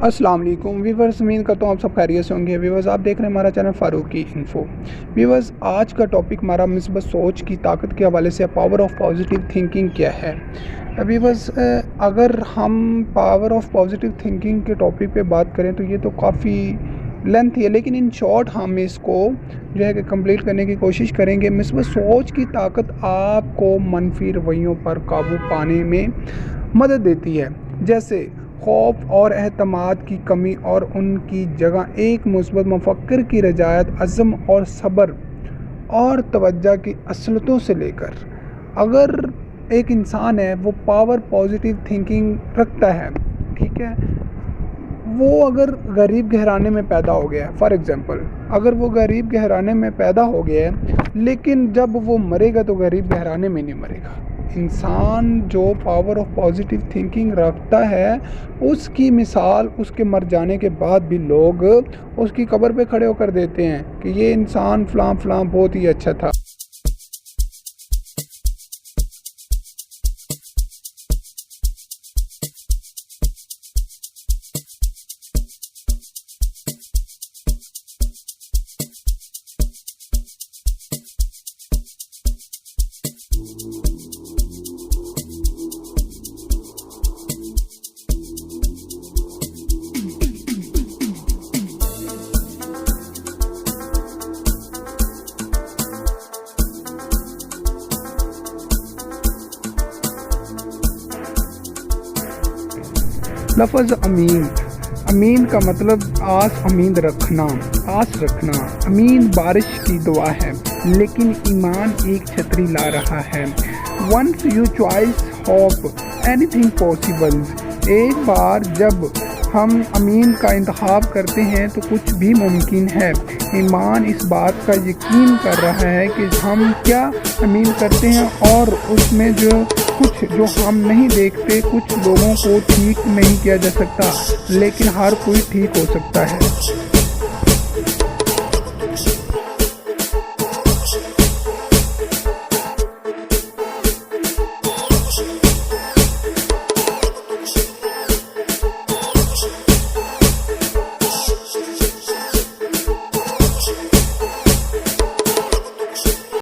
अस्सलाम वालेकुम व्यूवर्स, उम्मीद करता हूँ आप सब खैरियत से होंगे। व्यूवर्स, आप देख रहे हैं हमारा चैनल फारूकी इन्फो। व्यूवर्स, आज का टॉपिक हमारा मिस्बत सोच की ताकत के हवाले से पावर ऑफ पॉजिटिव थिंकिंग क्या है। व्यूवर्स, अगर हम पावर ऑफ पॉजिटिव थिंकिंग के टॉपिक पे बात करें तो ये तो काफ़ी लेंथ है, लेकिन इन शॉर्ट हम इसको जो है कि कंप्लीट करने की कोशिश करेंगे। मिस्बत सोच की ताकत आपको मनफी रवैयों पर काबू पाने में मदद देती है, जैसे खौफ और एतमाद की कमी, और उनकी जगह एक मुस्बत मफक्र की रजायत, अज़्म और सब्र और तवज्जो की असलतों से लेकर। अगर एक इंसान है वो पावर पॉजिटिव थिंकिंग रखता है, ठीक है, वो अगर गरीब घराने में पैदा हो गया है, फॉर एग्ज़ाम्पल अगर वो गरीब घराने में पैदा हो गया है, लेकिन जब वो मरेगा तो गरीब घराने में नहीं मरेगा। इंसान जो पावर ऑफ पॉजिटिव थिंकिंग रखता है, उसकी मिसाल उसके मर जाने के बाद भी लोग उसकी कब्र पे खड़े होकर देते हैं कि ये इंसान फ़लाँ फ़लाँ बहुत ही अच्छा था। लफ्ज़ अमीन। अमीन का मतलब आस उम्मीद रखना, आस रखना। अमीन बारिश की दुआ है, लेकिन ईमान एक छतरी ला रहा है। Once you choice hope anything possible. एक बार जब हम अमीन का इंतखाब करते हैं तो कुछ भी मुमकिन है। ईमान इस बात का यकीन कर रहा है कि हम क्या अमीन करते हैं, और उसमें जो हम नहीं देखते। कुछ लोगों को ठीक नहीं किया जा सकता, लेकिन हर कोई ठीक हो सकता है।